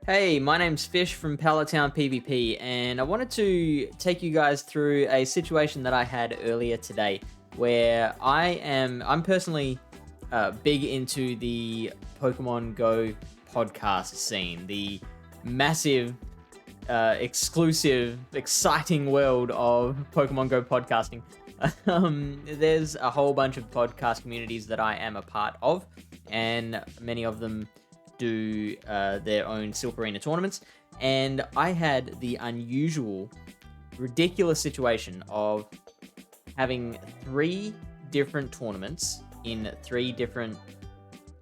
Hey, my name's Fish from Pallet Town PvP, and I wanted to take you guys through a situation that I had earlier today, where I'm personally big into the Pokemon Go podcast scene, the massive, exclusive, exciting world of Pokemon Go podcasting. There's a whole bunch of podcast communities that I am a part of, and many of them do their own Silph Arena tournaments, and I had the unusual, ridiculous situation of having three different tournaments in three different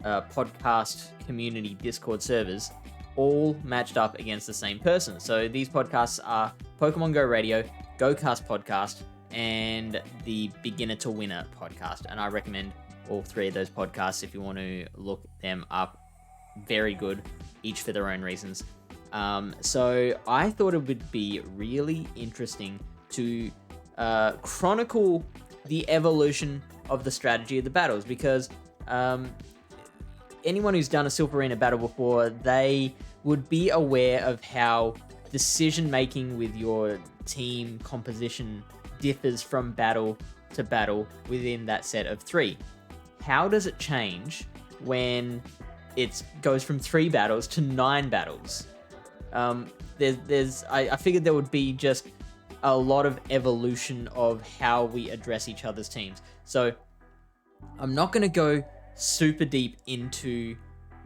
podcast community Discord servers, all matched up against the same person. So these podcasts are Pokemon Go Radio, GoCast Podcast, and the Beginner to Winner podcast, and I recommend all three of those podcasts if you want to look them up. Very good, each for their own reasons. So I thought it would be really interesting to chronicle the evolution of the strategy of the battles, because anyone who's done a Silph Arena battle before, they would be aware of how decision making with your team composition differs from battle to battle within that set of three. How does it change when it goes from 3 battles to 9 battles? I figured there would be just a lot of evolution of how we address each other's teams. So I'm not going to go super deep into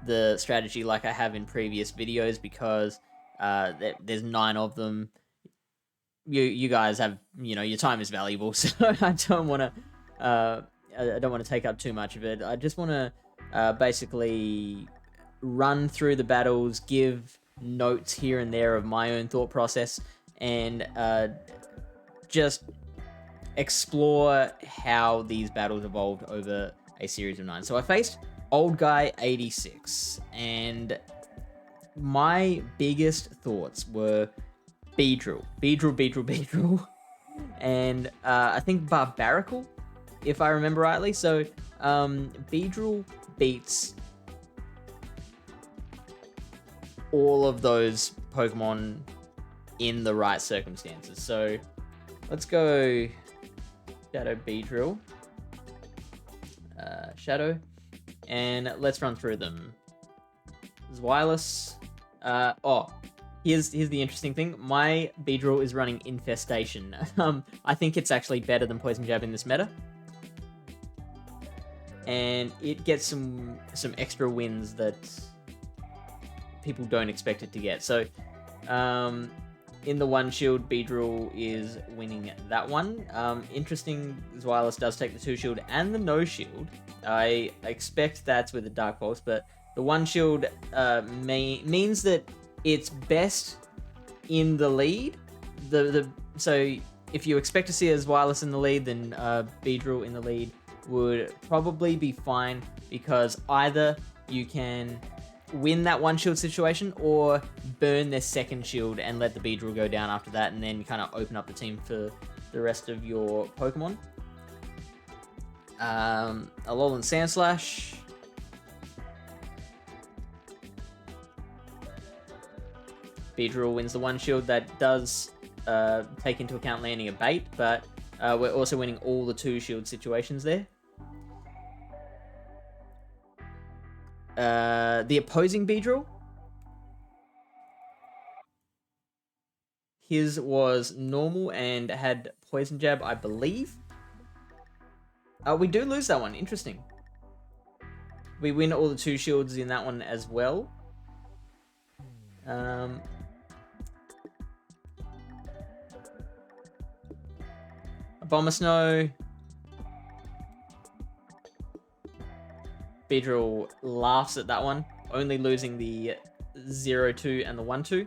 the strategy like I have in previous videos, because there's 9 of them. You guys have, your time is valuable, so I don't want to take up too much of it. I just want to basically run through the battles, give notes here and there of my own thought process, and just explore how these battles evolved over a series of 9. So I faced Old Guy 86, and my biggest thoughts were Beedrill, and I think Barbaracle, if I remember rightly. So Beedrill beats all of those Pokemon in the right circumstances. So let's go Shadow Beedrill, Shadow, and let's run through them. Zweilous. Here's the interesting thing. My Beedrill is running Infestation. I think it's actually better than Poison Jab in this meta, and it gets some extra wins that people don't expect it to get. So in the one shield, Beedrill is winning that one. Interesting, Zweilous does take the 2 shield and the no shield. I expect that's with the Dark Pulse, but the one shield means that it's best in the lead. So if you expect to see a Zweilous in the lead, then Beedrill in the lead would probably be fine, because either you can win that one shield situation or burn their second shield and let the Beedrill go down after that, and then kind of open up the team for the rest of your Pokemon. Alolan Sandslash. Beedrill wins the one shield. That does take into account landing a bait, but we're also winning all the 2 shield situations there. The opposing Beedrill, his was normal and had Poison Jab, I believe. We do lose that one. Interesting. We win all the 2 shields in that one as well. Abomasnow. Beedrill laughs at that one, only losing the 0-2 and the 1-2.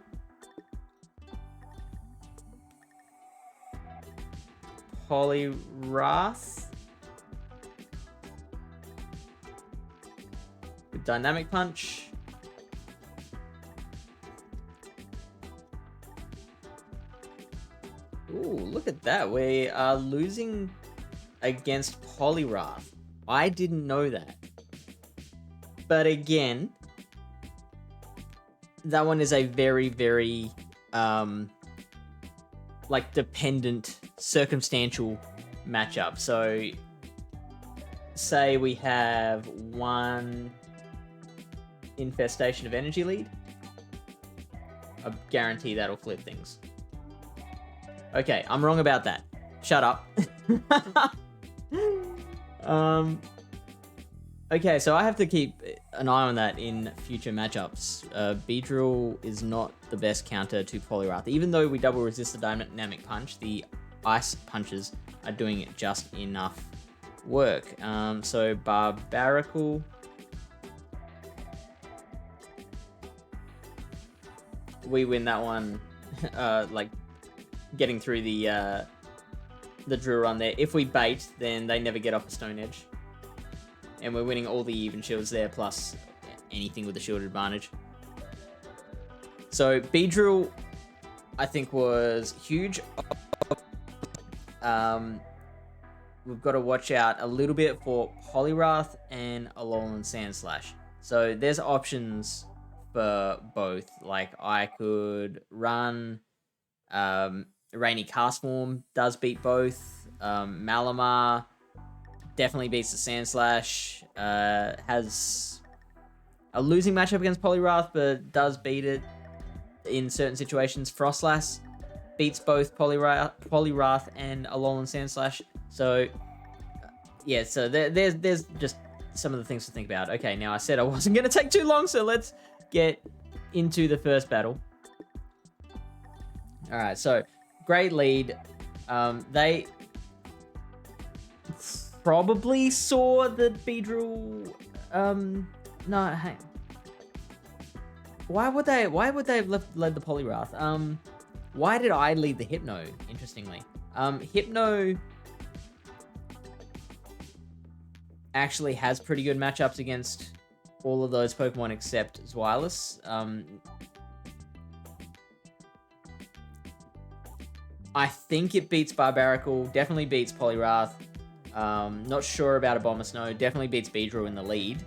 Poliwrath with Dynamic Punch. Ooh, look at that. We are losing against Poliwrath. I didn't know that. But again, that one is a very, very, like, dependent, circumstantial matchup. So, say we have one infestation of energy lead. I guarantee that'll flip things. Okay, I'm wrong about that. Shut up. Okay, so I have to keep an eye on that in future matchups. Beedrill is not the best counter to Poliwrath. Even though we double resist the dynamic punch, the ice punches are doing just enough work. So Barbaracle. We win that one, like getting through the drill run there. If we bait, then they never get off a Stone Edge. And we're winning all the even shields there, plus anything with the shield advantage. So Beedrill, I think, was huge. We've got to watch out a little bit for Poliwrath and Alolan Sandslash. So there's options for both. Like, I could run Rainy Cast Form, does beat both. Malamar definitely beats the Sandslash. Has a losing matchup against Poliwrath, but does beat it in certain situations. Frostlass beats both Poliwrath and Alolan Sandslash. So, yeah, so there's just some of the things to think about. Okay, now I said I wasn't going to take too long, so let's get into the first battle. All right, so great lead. They probably saw the Beedrill. No, hang. Why would they have led the Poliwrath? Why did I lead the Hypno? Interestingly, Hypno actually has pretty good matchups against all of those Pokemon except Zweilous. I think it beats Barbaracle, definitely beats Poliwrath. Not sure about Abomasnow, definitely beats Beedrill in the lead.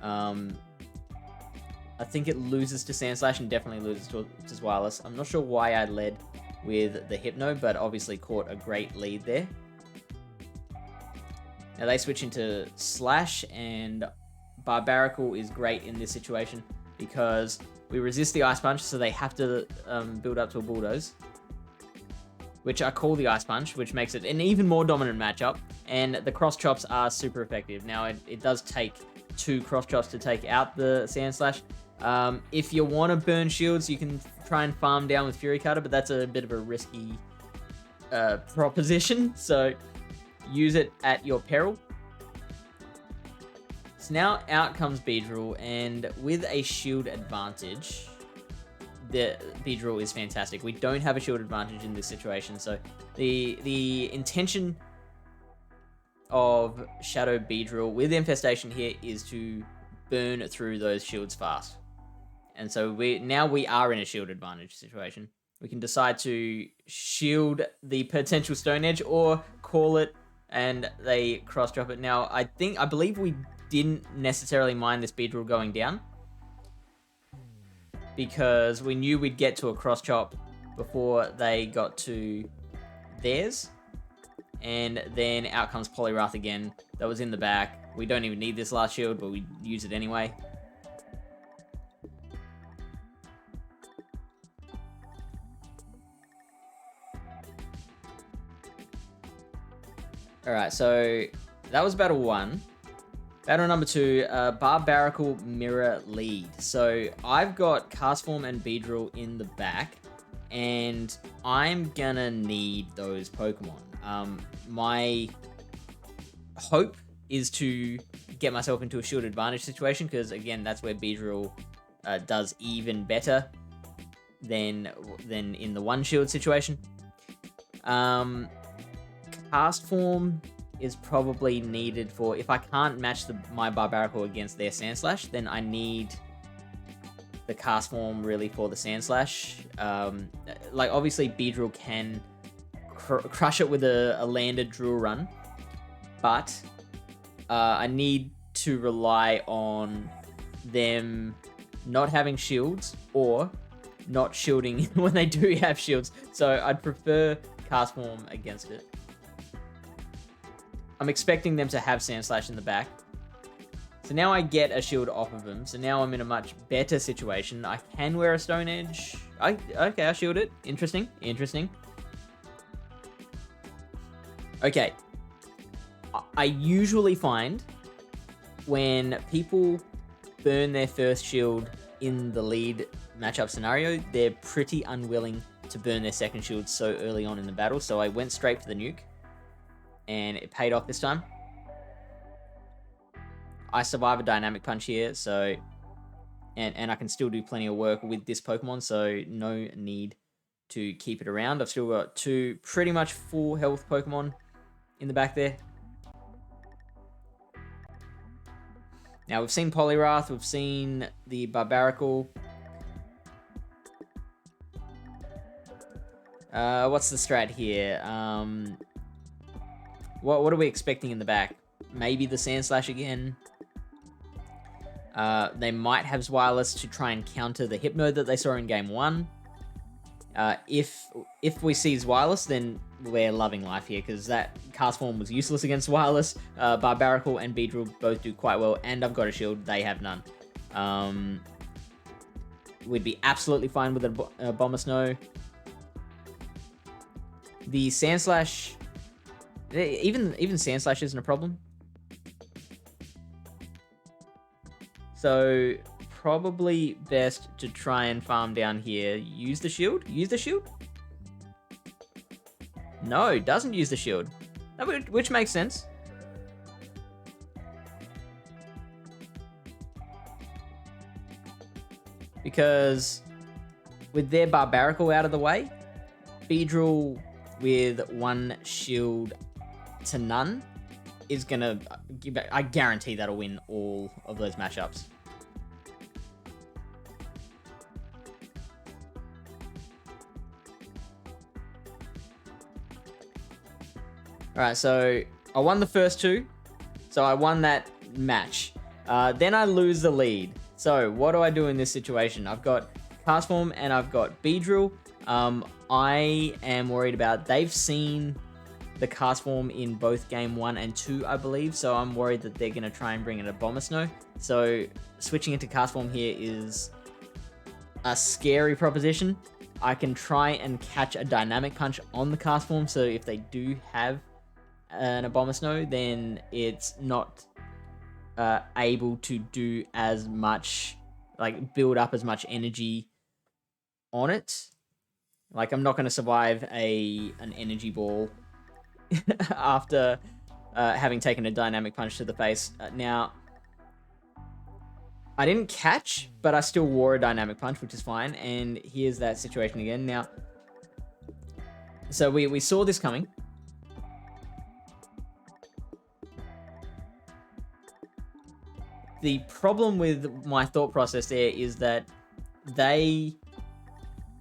I think it loses to Sandslash and definitely loses to Zweilous. I'm not sure why I led with the Hypno, but obviously caught a great lead there. Now they switch into Slash, and Barbaracle is great in this situation because we resist the Ice Punch, so they have to build up to a Bulldoze, which I call the Ice Punch, which makes it an even more dominant matchup, and the Cross Chops are super effective. Now, it does take 2 Cross Chops to take out the Sandslash. If you want to burn shields, you can try and farm down with Fury Cutter, but that's a bit of a risky proposition, so use it at your peril. So now out comes Beedrill, and with a shield advantage, the Beedrill is fantastic. We don't have a shield advantage in this situation, so the intention of Shadow Beedrill with Infestation here is to burn through those shields fast. And so we are in a shield advantage situation. We can decide to shield the potential Stone Edge or call it and they cross drop it. Now, I believe we didn't necessarily mind this Beedrill going down because we knew we'd get to a cross chop before they got to theirs. And then out comes Poliwrath again. That was in the back. We don't even need this last shield, but we use it anyway. Alright, so that was battle 1. Battle number 2, Barbaracle Mirror Lead. So I've got Castform and Beedrill in the back, and I'm gonna need those Pokemon. My hope is to get myself into a shield advantage situation, because again, that's where Beedrill does even better than in the one shield situation. Cast Form is probably needed for, if I can't match my Barbaracle against their Sandslash, then I need the Cast Form really for the Sandslash. Like, obviously Beedrill can crush it with a landed drill run, but I need to rely on them not having shields or not shielding when they do have shields. So I'd prefer Cast Form against it. I'm expecting them to have Sandslash in the back. So now I get a shield off of them. So now I'm in a much better situation. I can wear a Stone Edge. Okay, I shield it. Interesting. Okay. I usually find when people burn their first shield in the lead matchup scenario, they're pretty unwilling to burn their second shield so early on in the battle. So I went straight for the nuke, and it paid off this time. I survive a Dynamic Punch here, so and I can still do plenty of work with this Pokemon, so no need to keep it around. I've still got two pretty much full health Pokemon in the back there. Now, we've seen Poliwrath, we've seen the Barbaracle. What's the strat here? What are we expecting in the back? Maybe the Sandslash again. They might have Wireless to try and counter the Hypno that they saw in Game 1. If we see Wireless, then we're loving life here, because that Cast Form was useless against Wireless. Barbaracle and Beedrill both do quite well, and I've got a shield. They have none. We'd be absolutely fine with a Bomber Snow. The Sandslash, even Sandslash isn't a problem. So probably best to try and farm down here. Use the shield? Use the shield? No, doesn't use the shield. Which makes sense. Because with their Barbaracle out of the way, Beedrill with one shield to none is gonna... I guarantee that'll win all of those matchups. Alright, so I won the first two. So I won that match. Then I lose the lead. So what do I do in this situation? I've got Cast Form and I've got Beedrill. I am worried about... They've seen the Cast Form in both Game 1 and 2, I believe. So I'm worried that they're going to try and bring in a Bomber Snow. So switching into Cast Form here is a scary proposition. I can try and catch a Dynamic Punch on the Cast Form. So if they do have a Bomber Snow, then it's not able to do as much, like build up as much energy on it. Like, I'm not going to survive an energy ball after having taken a Dynamic Punch to the face. Now, I didn't catch, but I still wore a Dynamic Punch, which is fine. And here's that situation again. Now, so we saw this coming. The problem with my thought process there is that they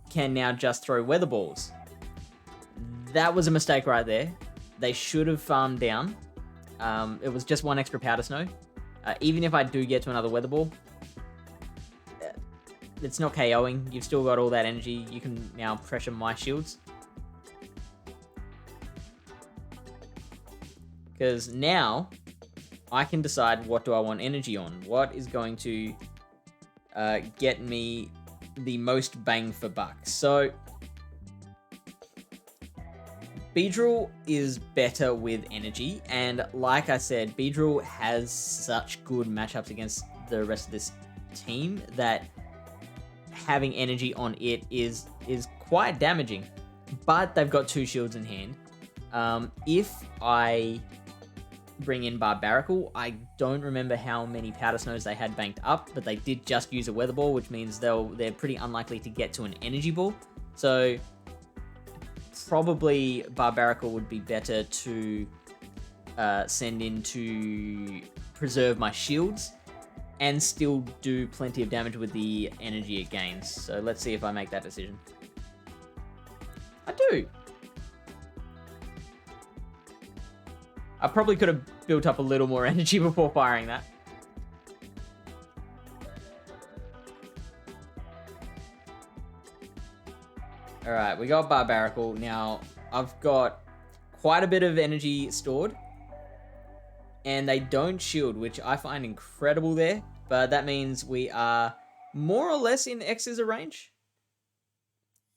can now just throw Weather Balls. That was a mistake right there. They should have farmed down. It was just one extra Powder Snow. Even if I do get to another Weather Ball, it's not KOing. You've still got all that energy. You can now pressure my shields. Because now I can decide what do I want energy on. What is going to get me the most bang for buck. So Beedrill is better with energy, and like I said, Beedrill has such good matchups against the rest of this team that having energy on it is quite damaging. But they've got two shields in hand. If I bring in Barbaracle, I don't remember how many Powder Snows they had banked up, but they did just use a Weather Ball, which means they're pretty unlikely to get to an Energy Ball. So probably Barbaracle would be better to send in to preserve my shields and still do plenty of damage with the energy it gains. So let's see if I make that decision. I do. I probably could have built up a little more energy before firing that. All right, we got Barbarical. Now, I've got quite a bit of energy stored. And they don't shield, which I find incredible there. But that means we are more or less in X-Scissor range.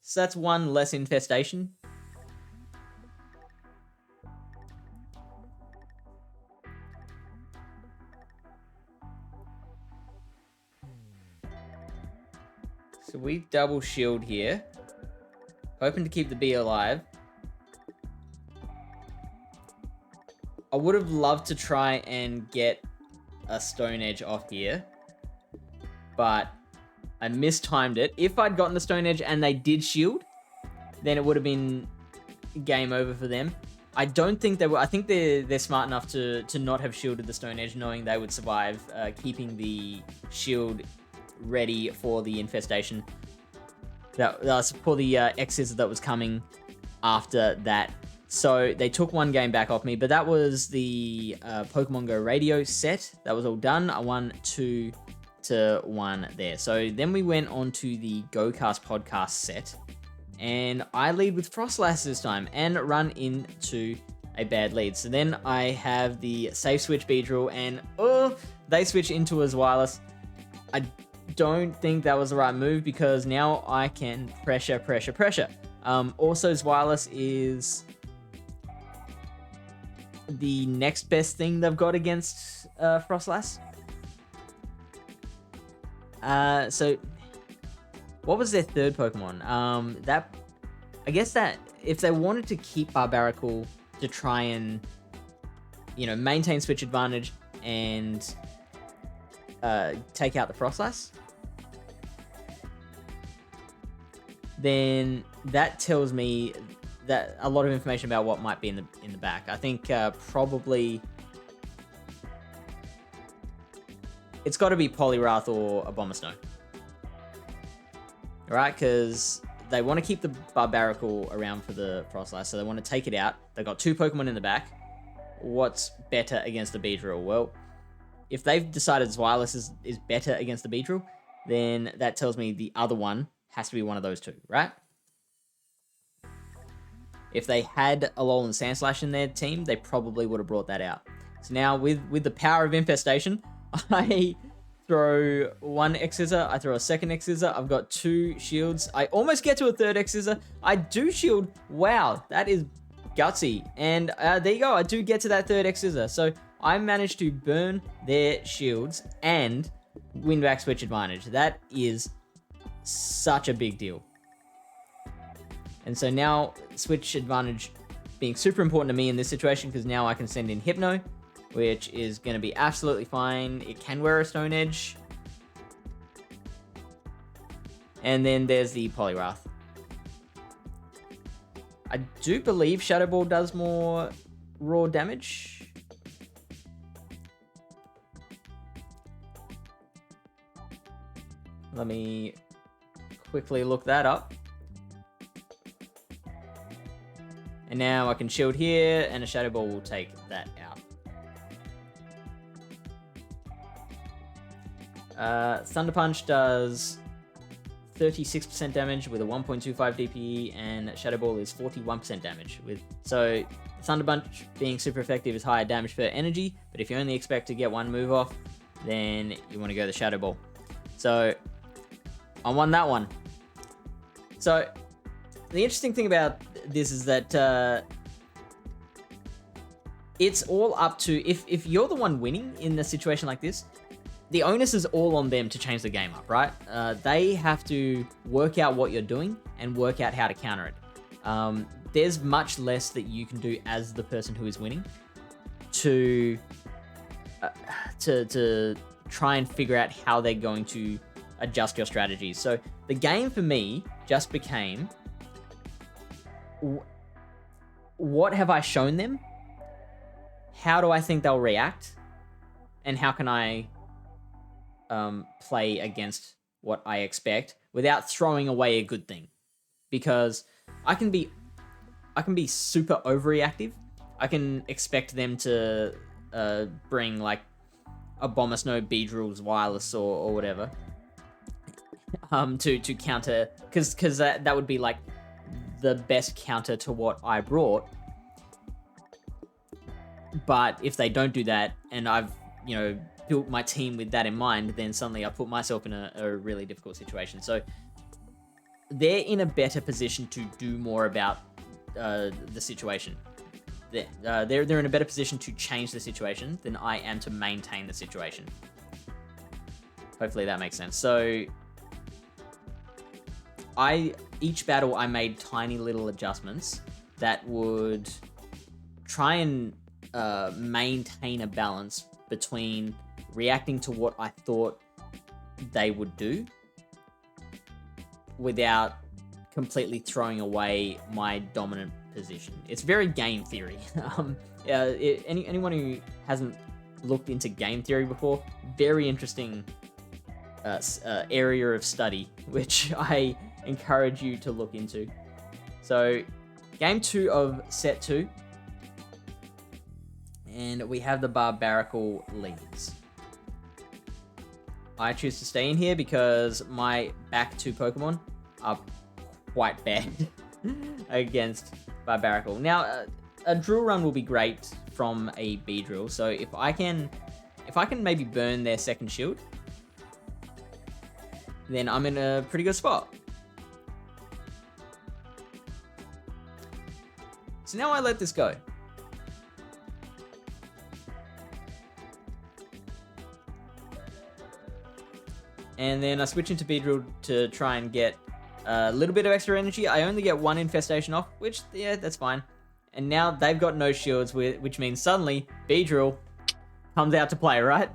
So that's one less infestation. So we double shield here. Hoping to keep the bee alive. I would have loved to try and get a Stone Edge off here. But I mistimed it. If I'd gotten the Stone Edge and they did shield, then it would have been game over for them. I don't think they were. I think they're smart enough to not have shielded the Stone Edge, knowing they would survive, keeping the shield ready for the infestation. That was for the X-Scissor that was coming after that. So they took one game back off me, but that was the Pokemon Go Radio set. That was all done. I won 2-1 there. So then we went on to the GoCast podcast set, and I lead with Frostlass this time and run into a bad lead. So then I have the safe switch Beedrill, and they switch into a Zweilous. I don't think that was the right move because now I can pressure. Also, Zweilous is the next best thing they've got against Frostlass. So what was their third Pokemon? I guess that if they wanted to keep Barbarical to try and, maintain switch advantage and take out the Frostlass, then that tells me that a lot of information about what might be in the back. I think probably it's got to be Poliwrath or Abomasnow. Alright, because they want to keep the Barbarical around for the Frostlass, so they want to take it out. They've got two Pokemon in the back. What's better against the Beedrill? Well, if they've decided Zweilous is better against the Beedrill, then that tells me the other one has to be one of those two, right? If they had Alolan Sandslash in their team, they probably would have brought that out. So now with the power of Infestation, I throw one X-Scissor, I throw a second X-Scissor, I've got two shields. I almost get to a third X-Scissor. I do shield. Wow, that is gutsy. And there you go, I do get to that third X-Scissor. So I managed to burn their shields and win back switch advantage. That is such a big deal. And so now switch advantage being super important to me in this situation, because now I can send in Hypno, which is going to be absolutely fine. It can wear a Stone Edge. And then there's the Poliwrath. I do believe Shadow Ball does more raw damage. Let me quickly look that up. And now I can shield here, and a Shadow Ball will take that out. Thunder Punch does 36% damage with a 1.25 DPE, and Shadow Ball is 41% damage. So Thunder Punch being super effective is higher damage per energy, but if you only expect to get one move off, then you want to go the Shadow Ball. So I won that one. So the interesting thing about this is that it's all up to, if you're the one winning in a situation like this, the onus is all on them to change the game up, right? They have to work out what you're doing and work out how to counter it. There's much less that you can do as the person who is winning to try and figure out how they're going to adjust your strategies. So the game for me just became, what have I shown them? How do I think they'll react? And how can I play against what I expect without throwing away a good thing? Because I can be super overreactive. I can expect them to bring like Abomasnow, Beedrill, Zweilous, or whatever to counter, because that would be like the best counter to what I brought. But if they don't do that, and I've, built my team with that in mind, then suddenly I put myself in a really difficult situation. So they're in a better position to do more about the situation. They're in a better position to change the situation than I am to maintain the situation. Hopefully that makes sense. So each battle I made tiny little adjustments that would try and maintain a balance between reacting to what I thought they would do without completely throwing away my dominant position. It's very game theory. Anyone who hasn't looked into game theory before, very interesting area of study, which I encourage you to look into. So, game 2 of set 2. And we have the Barbarical leads. I choose to stay in here because my back 2 Pokemon are quite bad against Barbarical. Now, a drill run will be great from a Beedrill. So if I can maybe burn their second shield, then I'm in a pretty good spot. So now I let this go. And then I switch into Beedrill to try and get a little bit of extra energy. I only get 1 infestation off, which, yeah, that's fine. And now they've got no shields, which means suddenly Beedrill comes out to play, right?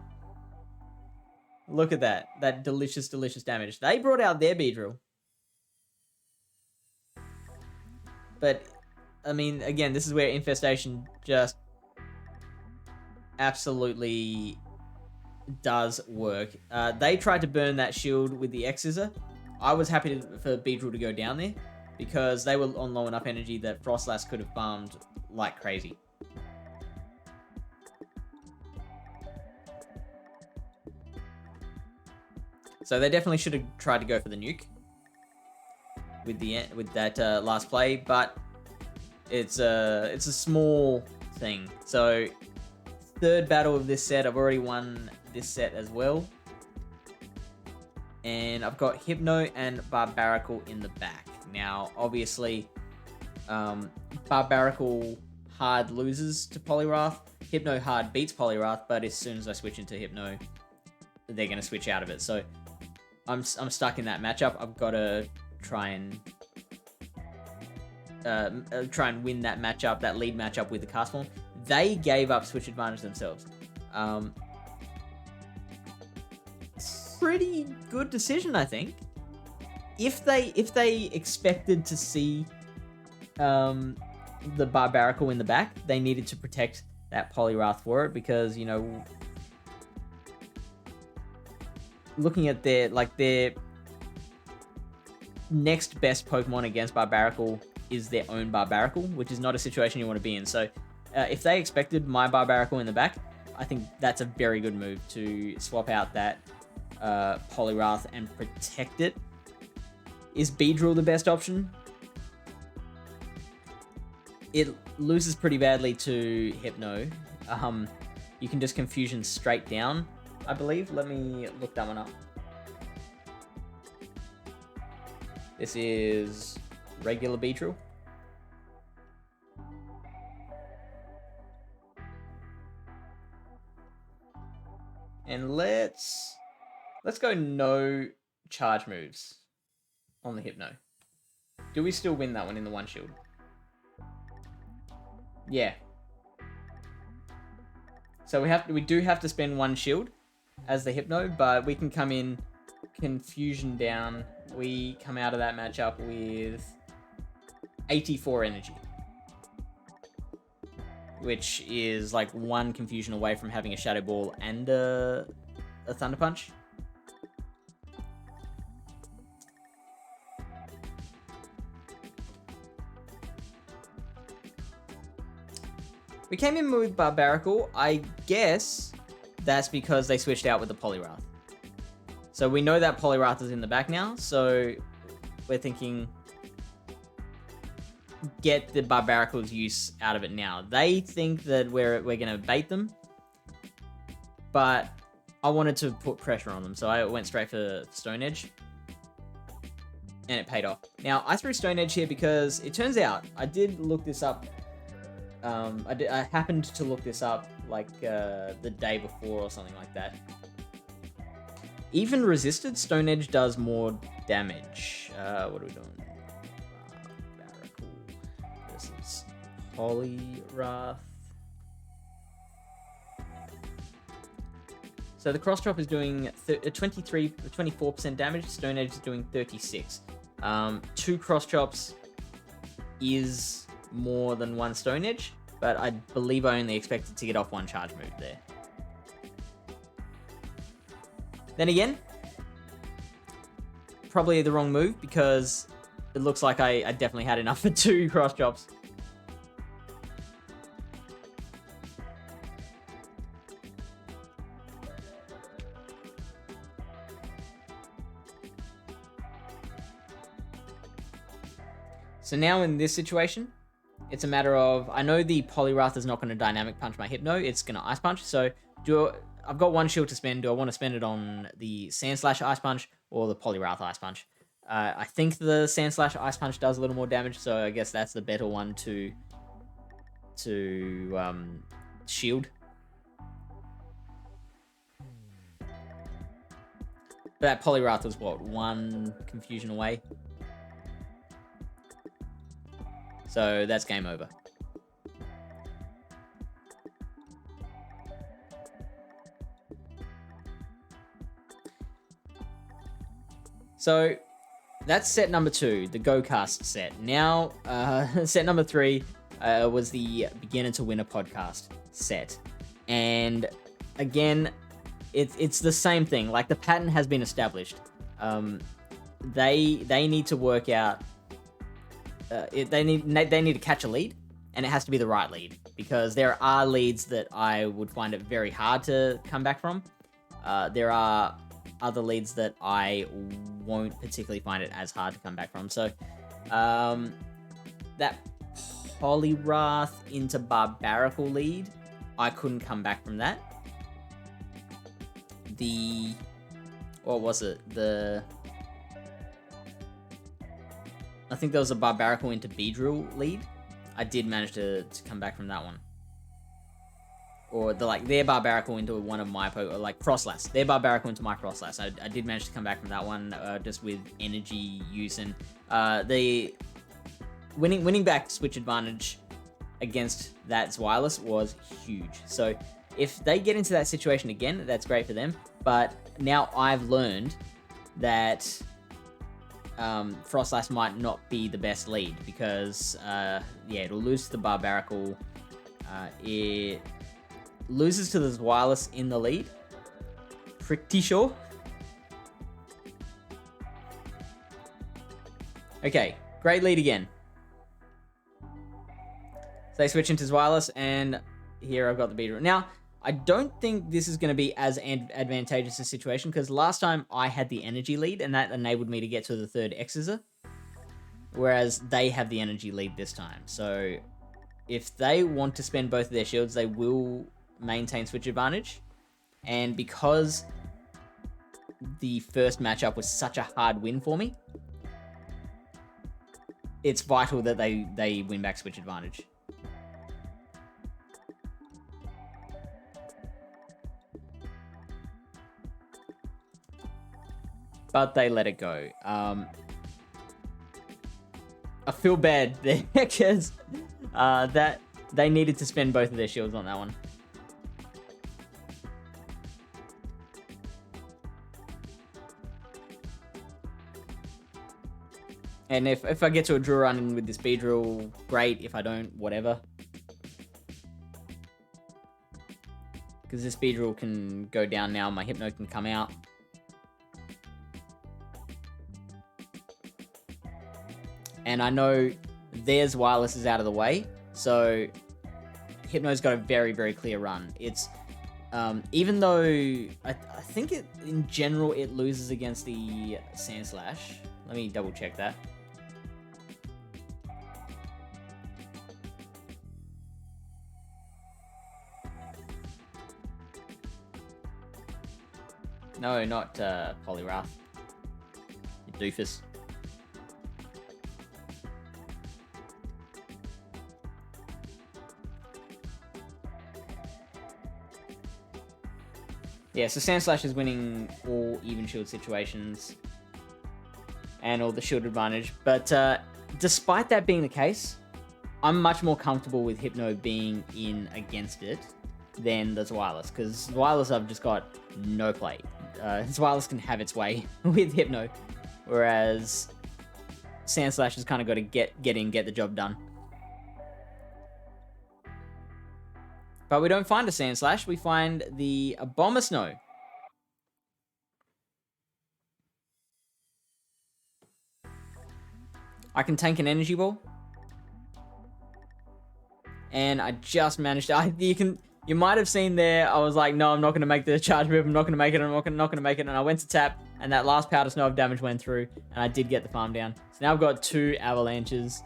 Look at that. That delicious, delicious damage. They brought out their Beedrill. But, I mean, again, this is where infestation just absolutely does work. They tried to burn that shield with the X-Scissor. I was happy for Beedrill to go down there because they were on low enough energy that Frostlass could have farmed like crazy. So they definitely should have tried to go for the nuke with that last play, but it's a small thing. So third battle of this set, I've already won this set as well. And I've got Hypno and Barbarical in the back. Now, obviously, Barbarical hard loses to Poliwrath. Hypno hard beats Poliwrath, but as soon as I switch into Hypno, they're going to switch out of it. So I'm stuck in that matchup. I've got to try and win that matchup, that lead matchup with the Castform. They gave up switch advantage themselves. Pretty good decision, I think. If they expected to see the Barbarical in the back, they needed to protect that Poliwrath for it because, looking at their next best Pokemon against Barbarical is their own Barbarical, which is not a situation you want to be in. So if they expected my Barbarical in the back, I think that's a very good move to swap out that Poliwrath and protect it. Is Beedrill the best option? It loses pretty badly to Hypno. You can just Confusion straight down, I believe. Let me look that one up. This is regular Beedrill. And let's go no charge moves on the Hypno. Do we still win that one in the one shield? Yeah. So we do have to spend one shield as the Hypno, but we can come in Confusion down. We come out of that matchup with 84 energy, which is like one Confusion away from having a Shadow Ball and a Thunder Punch. We came in with Barbarical. I guess that's because they switched out with the Poliwrath. So we know that Poliwrath is in the back now, so we're thinking get the Barbarical's use out of it now. They think that we're gonna bait them, but I wanted to put pressure on them, so I went straight for Stone Edge, and it paid off. Now I threw Stone Edge here because it turns out I did look this up. I happened to look this up like the day before or something like that. Even resisted, Stone Edge does more damage. What are we doing? Barracle versus Poliwrath. So the cross drop is doing 24% damage. Stone Edge is doing 36. 2 cross chops is more than 1 Stone Edge, but I believe I only expected to get off 1 charge move there. Then again, probably the wrong move because it looks like I definitely had enough for 2 cross chops. So now in this situation, it's a matter of, I know the Poliwrath is not going to Dynamic Punch my Hypno, it's going to Ice Punch. So I've got 1 shield to spend. Do I want to spend it on the Sandslash Ice Punch or the Poliwrath Ice Punch? I think the Sandslash Ice Punch does a little more damage, so I guess that's the better one to shield. But that Poliwrath was what, 1 confusion away? So that's game over. So that's set number 2, the Go-Cast set. Now, set number 3 was the Beginner to Winner podcast set. And again, it's the same thing. Like, the pattern has been established. They need to work out. They need to catch a lead, and it has to be the right lead, because there are leads that I would find it very hard to come back from. There are other leads that I won't particularly find it as hard to come back from. So that Poliwrath into Barbarical lead, I couldn't come back from that. What was it? I think there was a Barbarical into Beedrill lead. I did manage to come back from that one. Or their Barbarical into one of my like Frostlass. Their Barbarical into my Frostlass. I did manage to come back from that one just with energy use, and the winning back switch advantage against that Zweilous was huge. So if they get into that situation again, that's great for them. But now I've learned that Frostlass might not be the best lead because, it'll lose to the Barbarical. It loses to the Zweilous in the lead. Pretty sure. Okay, great lead again. So they switch into Zweilous, and here I've got the Beedrill. Now, I don't think this is going to be as advantageous a situation, because last time I had the energy lead, and that enabled me to get to the 3rd X-Scissor, whereas they have the energy lead this time. So if they want to spend both of their shields, they will maintain switch advantage. And because the first matchup was such a hard win for me, it's vital that they win back switch advantage. But they let it go. I feel bad there because that they needed to spend both of their shields on that one. And if I get to a draw run with this Beedrill, great. If I don't, whatever. Because this Beedrill can go down now, my Hypno can come out. And I know their Zweilous is out of the way, so Hypno's got a very, very clear run. It's even though I think in general it loses against the Sandslash. Let me double check that. No, not Poliwrath. You doofus. Yeah, so Sandslash is winning all even shield situations and all the shield advantage. But despite that being the case, I'm much more comfortable with Hypno being in against it than the Zweilous, because Zweilous I've just got no play. Zweilous can have its way with Hypno, whereas Sandslash has kind of got to get in, get the job done. But we don't find a Sandslash, we find the Abomasnow. I can tank an Energy Ball. And I just managed to... You might have seen there, I was like, no, I'm not going to make the charge move, I'm not going to make it, I'm not going to make it. And I went to tap, and that last Powder Snow of damage went through, and I did get the farm down. So now I've got 2 Avalanches.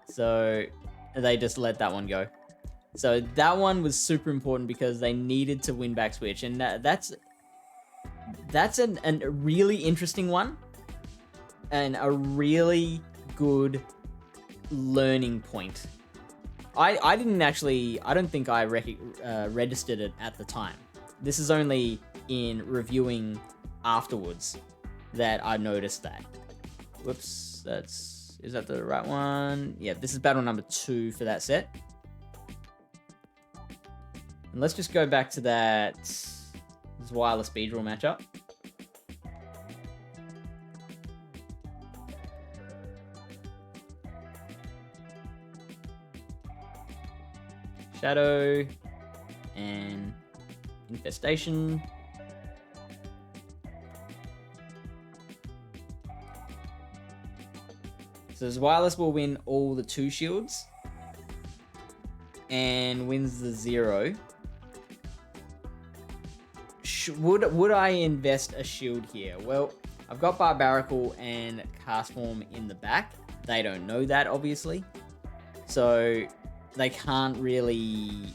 So they just let that one go. So that one was super important because they needed to win back switch. And that's a really interesting one. And a really good learning point. I didn't actually, I don't think I registered it at the time. This is only in reviewing afterwards that I noticed that. Whoops, is that the right one? Yeah, this is battle number 2 for that set. And let's just go back to that Zweilous Beedrill matchup. Shadow and Infestation. So Zweilous will win all the 2 shields and wins the 0. Would I invest a shield here? Well, I've got Barbaracle and Cast Form in the back. They don't know that, obviously. So they can't really...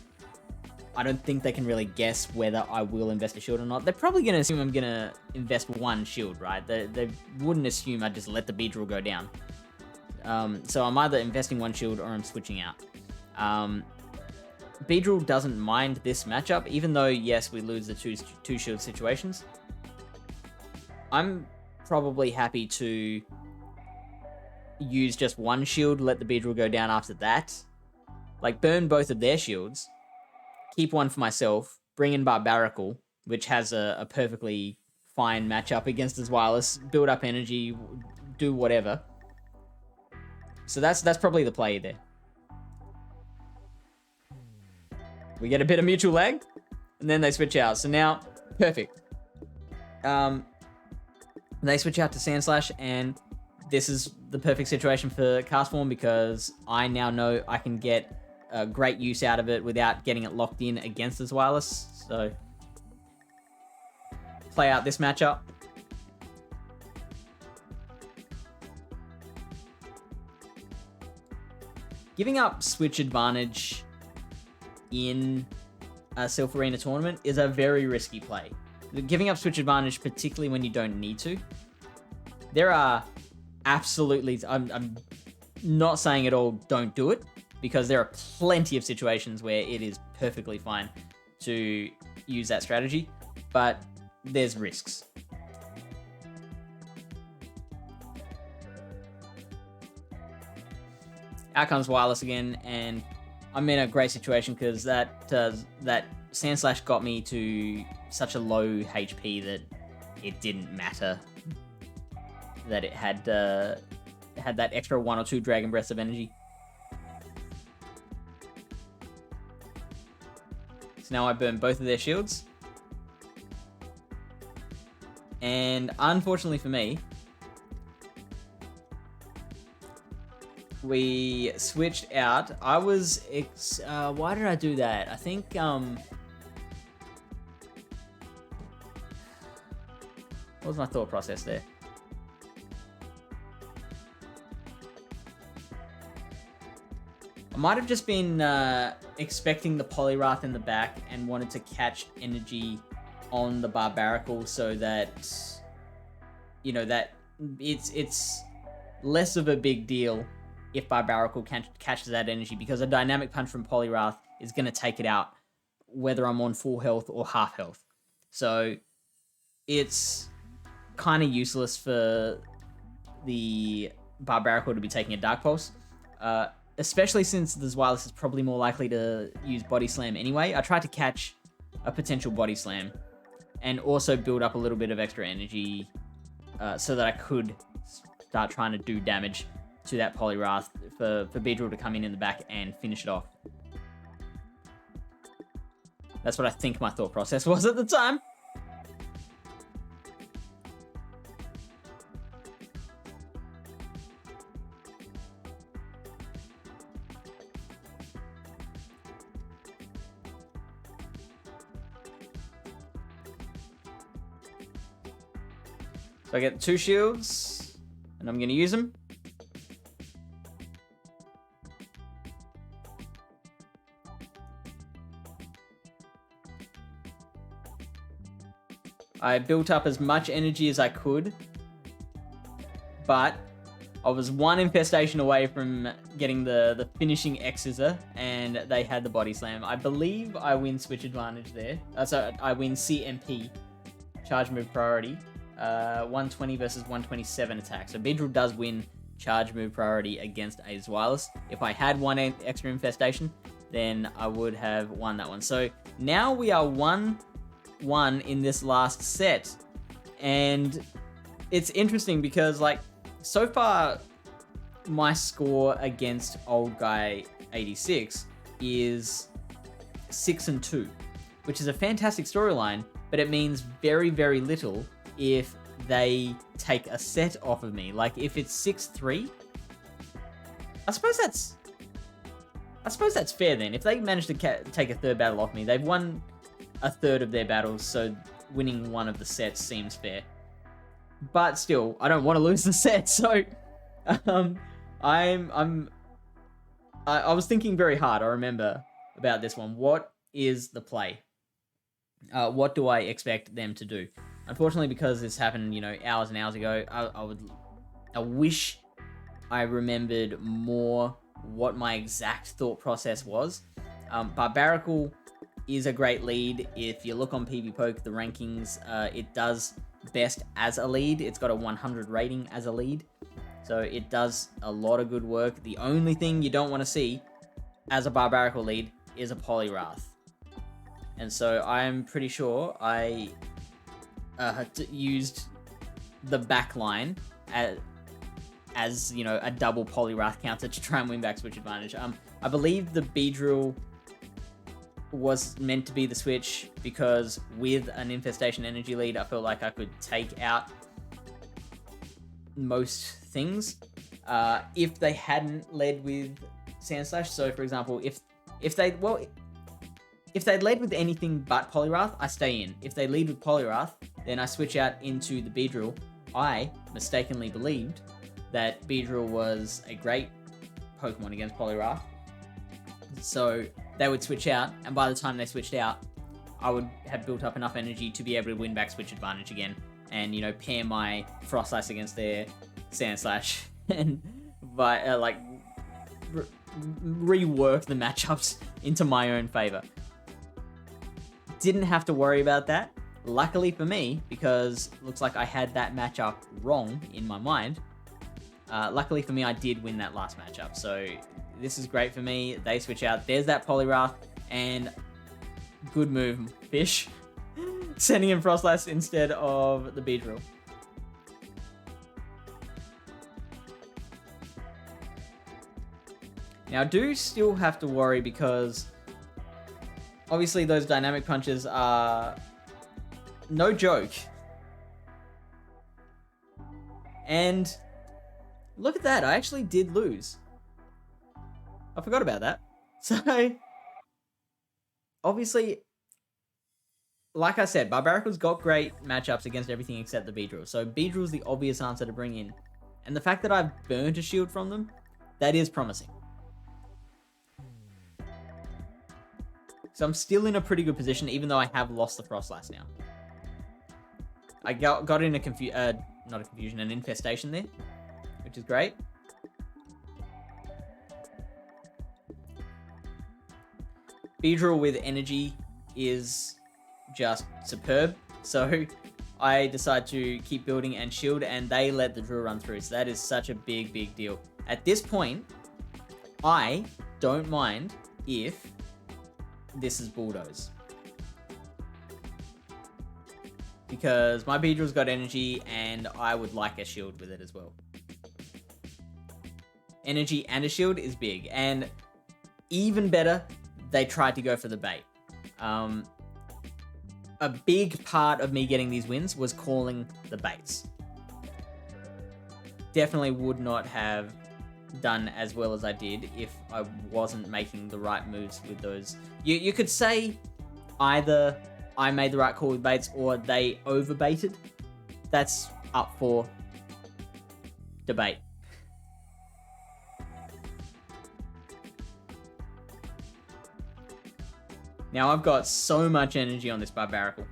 I don't think they can really guess whether I will invest a shield or not. They're probably going to assume I'm going to invest 1 shield, right? They wouldn't assume I'd just let the Beedrill go down. So I'm either investing 1 shield or I'm switching out. Beedrill doesn't mind this matchup, even though, yes, we lose the two shield situations. I'm probably happy to use just 1 shield, let the Beedrill go down after that. Like, burn both of their shields, keep 1 for myself, bring in Barbaracle, which has a perfectly fine matchup against as Zweilous, build up energy, do whatever. So that's probably the play there. We get a bit of mutual lag, and then they switch out. So now, perfect. They switch out to Sandslash, and this is the perfect situation for Cast Form because I now know I can get great use out of it without getting it locked in against the Zweilous. So, play out this matchup. Giving up switch advantage in a Silph Arena tournament is a very risky play. Giving up switch advantage, particularly when you don't need to. There are absolutely... I'm not saying at all don't do it, because there are plenty of situations where it is perfectly fine to use that strategy, but there's risks. Out comes Wireless again, and I'm in a great situation because that Sandslash got me to such a low HP that it didn't matter that it had that extra 1 or 2 Dragon Breaths of energy. So now I burn both of their shields. And unfortunately for me, we switched out. I was... why did I do that? I think... what was my thought process there? I might have just been expecting the Poliwrath in the back and wanted to catch energy on the Barbaracle so that, you know, that it's less of a big deal if Barbaracle catches that energy, because a Dynamic Punch from Poliwrath is going to take it out whether I'm on full health or half health. So it's kind of useless for the Barbaracle to be taking a Dark Pulse, especially since the Zweilous is probably more likely to use Body Slam anyway. I tried to catch a potential Body Slam and also build up a little bit of extra energy so that I could start trying to do damage to that Poliwrath for Beedrill to come in the back and finish it off. That's what I think my thought process was at the time. So I get 2 shields, and I'm going to use them. I built up as much energy as I could, but I was 1 infestation away from getting the finishing X-Scissor, and they had the Body Slam. I believe I win Switch Advantage there. So I win CMP, Charge Move Priority, 120 versus 127 attack. So Beedrill does win Charge Move Priority against a Zweilous. If I had 1 extra infestation, then I would have won that one. So now we are 1-1 in this last set, and it's interesting because, like, so far my score against Old Guy 86 is 6-2, which is a fantastic storyline, but it means very, very little if they take a set off of me. Like, if it's 6-3, I suppose that's fair then. If they manage to take a third battle off me, they've won a third of their battles, so winning 1 of the sets seems fair. But still, I don't want to lose the set, so I was thinking very hard, I remember, about this one. What is the play? What do I expect them to do? Unfortunately, because this happened, you know, hours and hours ago, I wish I remembered more what my exact thought process was. Barbaracle is a great lead. If you look on PvPoke, the rankings, it does best as a lead. It's got a 100 rating as a lead, so it does a lot of good work. The only thing you don't want to see as a Barbaracle lead is a Poliwrath, and so I'm pretty sure I used the back line as you know, a double Poliwrath counter to try and win back Switch Advantage. I believe the Beedrill was meant to be the switch because with an Infestation Energy lead, I felt like I could take out most things. If they hadn't led with Sandslash, so for example, if they'd led with anything but Poliwrath, I stay in. If they lead with Poliwrath, then I switch out into the Beedrill. I mistakenly believed that Beedrill was a great Pokemon against Poliwrath, so they would switch out, and by the time they switched out, I would have built up enough energy to be able to win back Switch Advantage again, and, you know, pair my Frostlass against their Sandslash, and rework the matchups into my own favor. Didn't have to worry about that. Luckily for me, because it looks like I had that matchup wrong in my mind, luckily for me, I did win that last matchup, so this is great for me. They switch out. There's that Poliwrath, and good move, Fish. Sending in Frostlass instead of the Beedrill. Now, I do still have to worry because obviously those Dynamic Punches are no joke. And look at that, I actually did lose. I forgot about that. So, obviously, like I said, Barbaracle's got great matchups against everything except the Beedrill. So Beedrill's the obvious answer to bring in. And the fact that I've burnt a shield from them, that is promising. So I'm still in a pretty good position, even though I have lost the Frostlass now. I got in a not a confusion, an infestation there, which is great. Beedrill with energy is just superb. So I decide to keep building and shield, and they let the drill run through. So that is such a big deal. At this point, I don't mind if this is bulldoze, because my Beedrill's got energy and I would like a shield with it as well. Energy and a shield is big, and even better, they tried to go for the bait. A big part of me getting these wins was calling the baits. Definitely would not have done as well as I did if I wasn't making the right moves with those. You could say either I made the right call with baits or they overbaited. That's up for debate. Now I've got so much energy on this Barbaracle.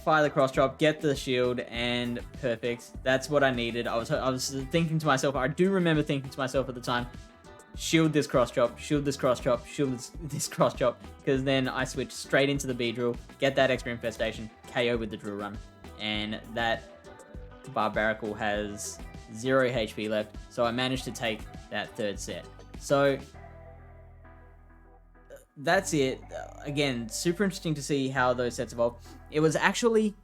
Fire the cross drop, get the shield, and perfect. That's what I needed. I was thinking to myself, I do remember thinking to myself at the time, shield this cross drop, shield this cross drop, shield this cross drop, because then I switch straight into the Beedrill, get that extra infestation, KO with the drill run, and that Barbaracle has 0 HP left, so I managed to take that third set. So that's it. Again, super interesting to see how those sets evolve. It was actually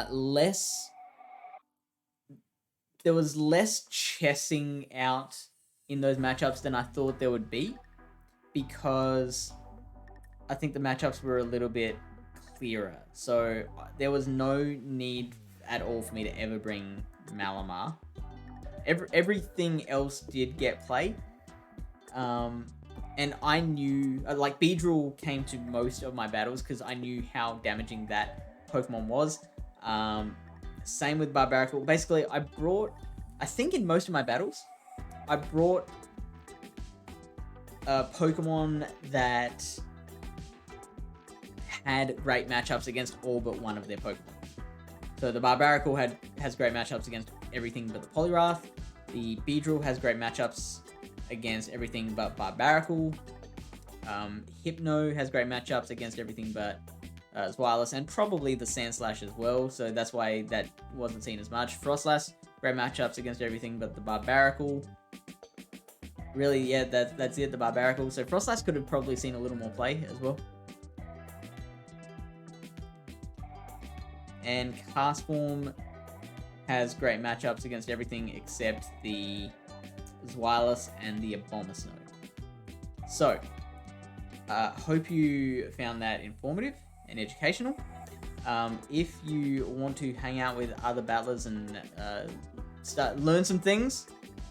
less... There was less chessing out in those matchups than I thought there would be, because I think the matchups were a little bit clearer. So there was no need at all for me to ever bring Malamar. Everything else did get play. And I knew, like, Beedrill came to most of my battles because I knew how damaging that Pokemon was. Same with Barbaracle. Basically, I think in most of my battles, I brought a Pokemon that had great matchups against all but one of their Pokemon. So the Barbaracle has great matchups against everything but the Poliwrath. The Beedrill has great matchups against everything but Barbaracle. Hypno has great matchups against everything but Zweilous, and probably the Sandslash as well, so that's why that wasn't seen as much. Frostlass, great matchups against everything but the Barbaracle. Really, yeah, that's it, the Barbaracle. So Frostlass could have probably seen a little more play as well. And Castform has great matchups against everything except the Zweilous and the Abomasnow. So, hope you found that informative and educational. If you want to hang out with other battlers and learn some things,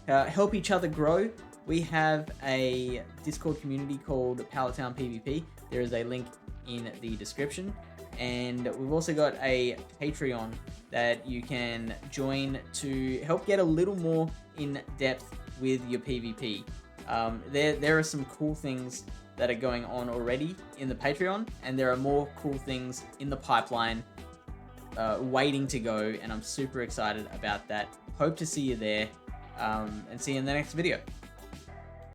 help each other grow, we have a Discord community called Pallet Town PvP. There is a link in the description. And we've also got a Patreon that you can join to help get a little more in depth with your PvP. There are some cool things that are going on already in the Patreon, and there are more cool things in the pipeline waiting to go, and I'm super excited about that. Hope to see you there, and see you in the next video.